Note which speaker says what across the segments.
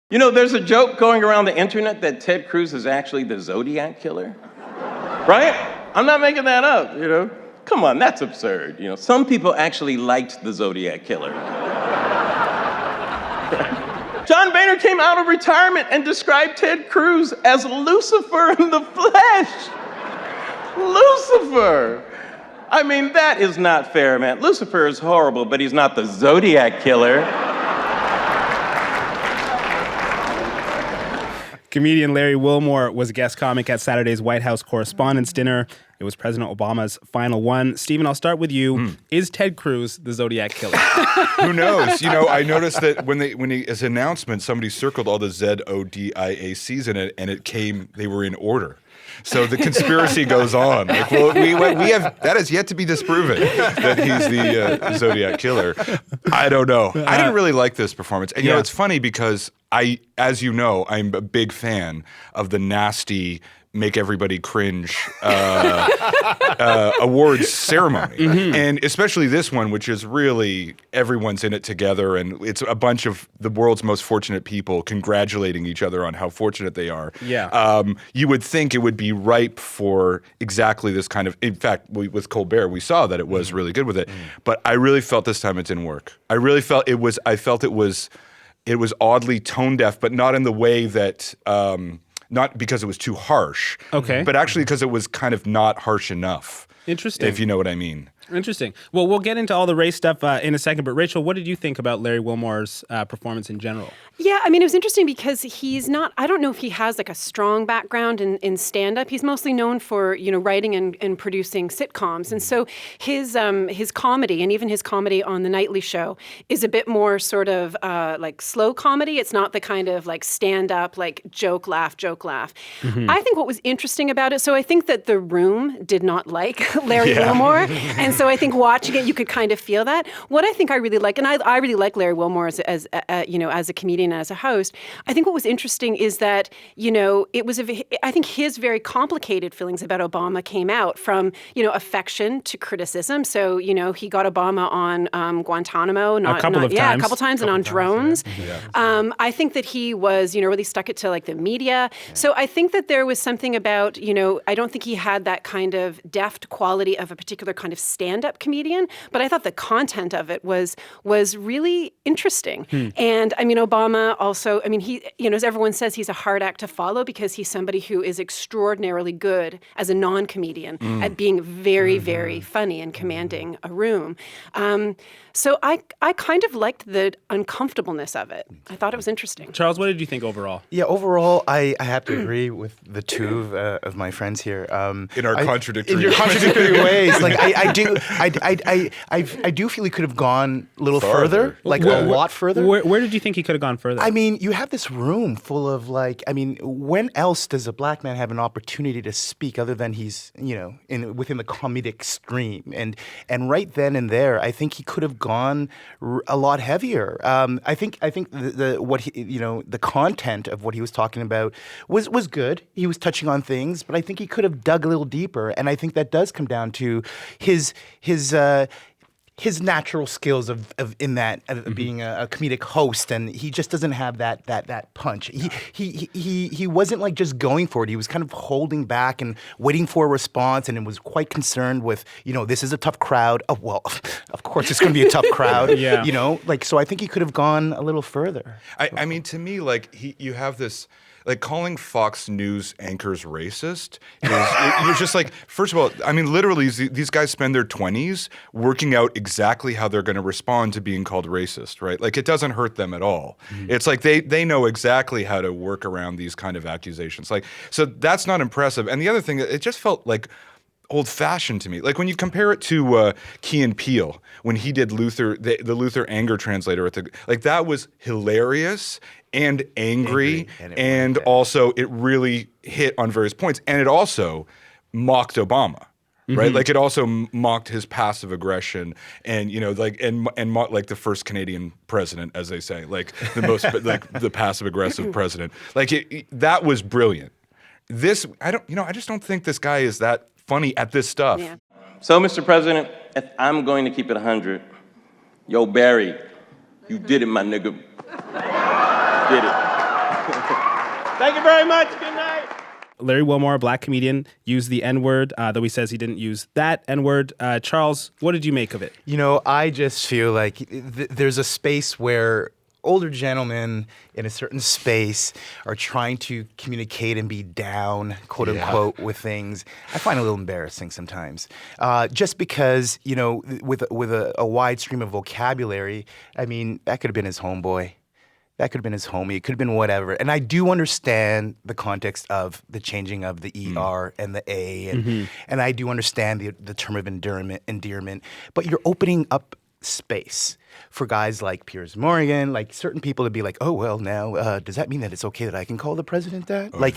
Speaker 1: You know, there's a joke going around the internet that Ted Cruz is actually the Zodiac killer, right? I'm not making that up, you know? Come on, that's absurd, you know? Some people actually liked the Zodiac killer. John Boehner came out of retirement and described Ted Cruz as Lucifer in the flesh. Lucifer. I mean, that is not fair, man. Lucifer is horrible, but he's not the Zodiac killer.
Speaker 2: Comedian Larry Wilmore was a guest comic at Saturday's White House Correspondents Dinner. It was President Obama's final one. Stephen, I'll start with you. Is Ted Cruz the Zodiac killer?
Speaker 3: Who knows? You know, I noticed that when his announcement, somebody circled all the ZODIACs in it, and it came, they were in order. So the conspiracy goes on. Like, well, we have, that has yet to be disproven that he's the Zodiac killer. I don't know. I didn't really like this performance. And, you know, it's funny because as you know, I'm a big fan of the nasty, make everybody cringe awards ceremony. Mm-hmm. And especially this one, which is really everyone's in it together, and it's a bunch of the world's most fortunate people congratulating each other on how fortunate they are.
Speaker 2: Yeah.
Speaker 3: You would think it would be ripe for exactly this kind of, in fact, with Colbert, we saw that it was really good with it. But I really felt this time it didn't work. I felt it was oddly tone deaf, but not in the way that, not because it was too harsh, but actually because it was kind of not harsh enough.
Speaker 2: Interesting.
Speaker 3: If you know what I mean.
Speaker 2: Interesting. Well, we'll get into all the race stuff in a second, but Rachel, what did you think about Larry Wilmore's performance in general?
Speaker 4: Yeah, I mean, it was interesting because he's not, I don't know if he has like a strong background in stand-up. He's mostly known for, you know, writing and producing sitcoms. And so his comedy, and even his comedy on The Nightly Show, is a bit more sort of like slow comedy. It's not the kind of like stand-up, like joke, laugh. Mm-hmm. I think what was interesting about it, so I think that the room did not like Larry Wilmore. And so I think watching it, you could kind of feel that. What I think I really like, and I really like Larry Wilmore as you know, as a comedian, as a host. I think what was interesting is that, you know, it was, I think his very complicated feelings about Obama came out from, you know, affection to criticism. So, you know, he got Obama on Guantanamo.
Speaker 2: A couple times,
Speaker 4: and on drones. Yeah. I think that he was, you know, really stuck it to like the media. Yeah. So I think that there was something about, you know, I don't think he had that kind of deft quality of a particular kind of stand-up comedian, but I thought the content of it was really interesting. And I mean, Obama also, I mean, he, you know, as everyone says, he's a hard act to follow because he's somebody who is extraordinarily good as a non-comedian at being very, very funny and commanding a room. So I kind of liked the uncomfortableness of it. I thought it was interesting.
Speaker 2: Charles, what did you think overall?
Speaker 5: Yeah, overall, I have to agree with the two of my friends here.
Speaker 3: In your contradictory
Speaker 5: ways. Like I do feel he could have gone a little further, like a lot further.
Speaker 2: Where did you think he could have gone further?
Speaker 5: I mean, you have this room full of like, I mean, when else does a black man have an opportunity to speak other than he's, you know, within the comedic stream? And right then and there, I think he could have gone a lot heavier. I think the content of what he was talking about was good. He was touching on things, but I think he could have dug a little deeper. And I think that does come down to his natural skills of being a comedic host, and he just doesn't have that punch. He wasn't like just going for it. He was kind of holding back and waiting for a response, and it was quite concerned with, you know, this is a tough crowd. Oh well, of course it's going to be a tough crowd. Yeah. You know, like, so I think he could have gone a little further.
Speaker 3: I mean, to me, like you have this. Like, calling Fox News anchors racist you're just like, first of all, I mean, literally, these guys spend their 20s working out exactly how they're going to respond to being called racist, right? Like, it doesn't hurt them at all. It's like they know exactly how to work around these kind of accusations. Like, so that's not impressive. And the other thing, it just felt like old-fashioned to me. Like, when you compare it to Key and Peele, when he did Luther, the Luther anger translator, like, that was hilarious and angry and also it really hit on various points. And it also mocked Obama. Right, like, it also mocked his passive aggression, and, you know, like, and mocked, like, the first Canadian president, as they say, like the most like the passive aggressive president. Like, that was brilliant. This, I just don't think this guy is that funny at this stuff. Yeah.
Speaker 1: So, Mr. President, if I'm going to keep it 100, yo, Barry, you did it, my nigga. Did it. Thank you very much. Good night.
Speaker 2: Larry Wilmore, a black comedian, used the N-word, though he says he didn't use that N-word. Charles, what did you make of it?
Speaker 5: You know, I just feel like there's a space where older gentlemen in a certain space are trying to communicate and be down, quote unquote, with things. I find it a little embarrassing sometimes. Just because, you know, with a wide stream of vocabulary, I mean, that could have been his homeboy. That could have been his homie. It could have been whatever. And I do understand the context of the changing of the ER and the A. And I do understand the term of endearment. But you're opening up space for guys like Piers Morgan, like certain people to be like, oh, well, now, does that mean that it's okay that I can call the president that? Like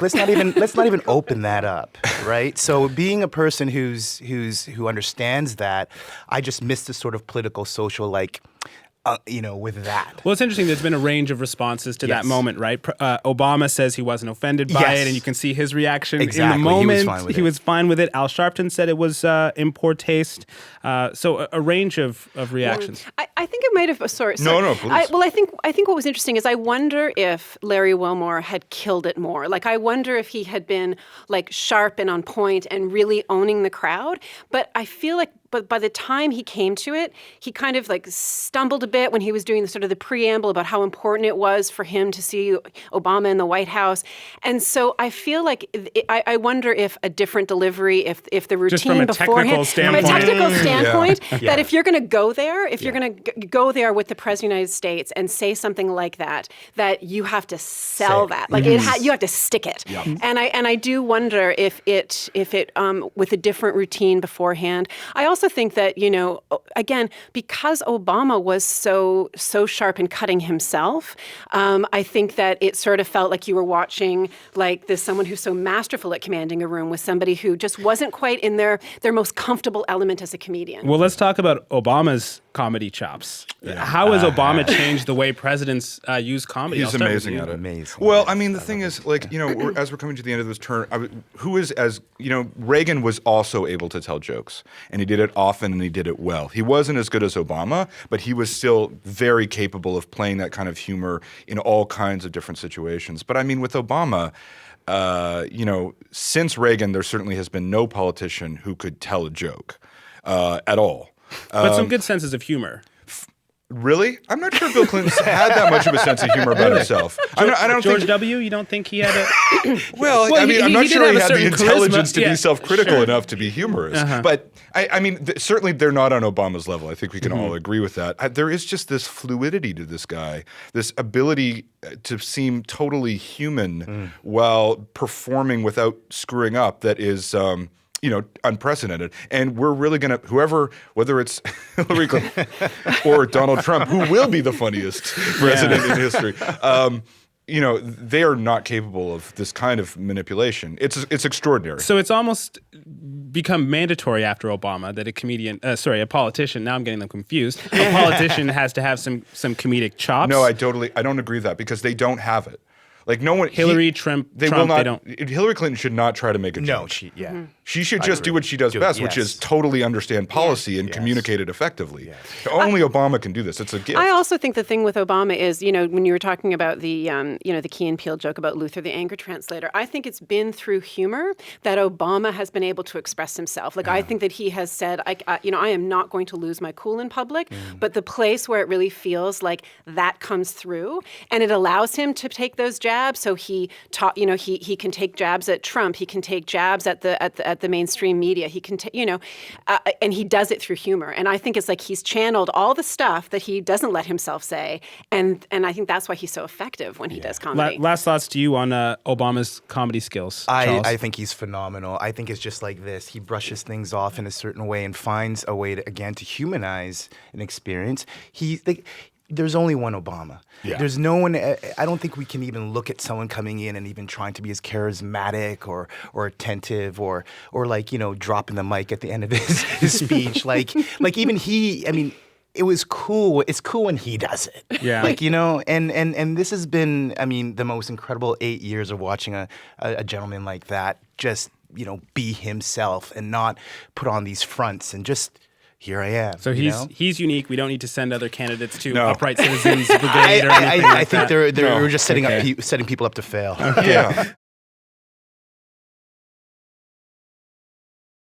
Speaker 5: let's not even open that up, right? So being a person who understands that, I just miss the sort of political, social, like, you know, with that.
Speaker 2: Well, it's interesting. There's been a range of responses to that moment, right? Obama says he wasn't offended by it, and you can see his reaction
Speaker 5: Exactly.
Speaker 2: in the moment.
Speaker 5: He was fine with it.
Speaker 2: Al Sharpton said it was in poor taste. So a range of reactions.
Speaker 4: I think it might have. Sorry.
Speaker 3: No, please.
Speaker 4: I think what was interesting is I wonder if Larry Wilmore had killed it more. Like, I wonder if he had been like sharp and on point and really owning the crowd. But I feel like. But by the time he came to it, he kind of like stumbled a bit when he was doing the sort of the preamble about how important it was for him to see Obama in the White House. And so I feel like I wonder if a different delivery, if the routine beforehand, from a technical standpoint, that if you're going to go there, if you're going to go there with the President of the United States and say something like that, that you have to sell that, like you have to stick it. And I do wonder if it with a different routine beforehand. I also think that, you know, again, because Obama was so sharp in cutting himself, I think that it sort of felt like you were watching like someone who's so masterful at commanding a room with somebody who just wasn't quite in their most comfortable element as a comedian.
Speaker 2: Well, let's talk about Obama's comedy chops. How has Obama changed the way presidents use comedy?
Speaker 3: He's amazing at it.
Speaker 5: Amazing.
Speaker 3: Well, I mean, the thing is, like, you know, as we're coming to the end of this turn, Reagan was also able to tell jokes, and he did it often and he did it well. He wasn't as good as Obama, but he was still very capable of playing that kind of humor in all kinds of different situations. But I mean, with Obama, you know, since Reagan, there certainly has been no politician who could tell a joke at all.
Speaker 2: But some good senses of humor.
Speaker 3: Really? I'm not sure Bill Clinton had that much of a sense of humor about himself. I don't
Speaker 2: George
Speaker 3: think.
Speaker 2: W., you don't think he had a...
Speaker 3: Well, I mean, I'm not sure he had the intelligence to
Speaker 2: charisma.
Speaker 3: be self-critical enough to be humorous. But I mean, certainly they're not on Obama's level. I think we can all agree with that. There is just this fluidity to this guy, this ability to seem totally human while performing without screwing up that is... you know, unprecedented. And we're really going to, whether it's Hillary Clinton or Donald Trump, who will be the funniest president in history, you know, they are not capable of this kind of manipulation. It's extraordinary.
Speaker 2: So it's almost become mandatory after Obama that a politician, now I'm getting them confused, a politician has to have some comedic chops.
Speaker 3: No, I don't agree with that because they don't have it. Like no one,
Speaker 2: Trump,
Speaker 3: they don't. Hillary Clinton should not try to make a joke.
Speaker 5: No,
Speaker 3: she should just do what she does best, which is totally understand policy and communicate it effectively. Only Obama can do this. It's a gift.
Speaker 4: I also think the thing with Obama is, you know, when you were talking about the, the Key and Peele joke about Luther, the anger translator, I think it's been through humor that Obama has been able to express himself. Like, I think that he has said, I am not going to lose my cool in public, but the place where it really feels like that comes through, and it allows him to take those jabs. So he taught, you know, he can take jabs at Trump. He can take jabs at the mainstream media. He can, and he does it through humor. And I think it's like he's channeled all the stuff that he doesn't let himself say. And I think that's why he's so effective when he does comedy.
Speaker 2: Last thoughts to you on Obama's comedy skills, Charles?
Speaker 5: I think he's phenomenal. I think it's just like this. He brushes things off in a certain way and finds a way to humanize an experience. There's only one Obama.
Speaker 3: Yeah.
Speaker 5: There's no one. I don't think we can even look at someone coming in and even trying to be as charismatic or attentive or like, you know, dropping the mic at the end of his speech. like even he. I mean, it was cool. It's cool when he does it.
Speaker 2: Yeah.
Speaker 5: Like, you know, and this has been, I mean, the most incredible 8 years of watching a gentleman like that just, you know, be himself and not put on these fronts and just here I am.
Speaker 2: So
Speaker 5: you know?
Speaker 2: he's unique. We don't need to send other candidates to
Speaker 3: No.
Speaker 2: Upright Citizens Brigade or anything
Speaker 5: I
Speaker 2: like
Speaker 5: think
Speaker 2: that.
Speaker 5: they're
Speaker 3: No.
Speaker 5: we're just setting
Speaker 2: Okay.
Speaker 5: setting people up to fail.
Speaker 3: Yeah.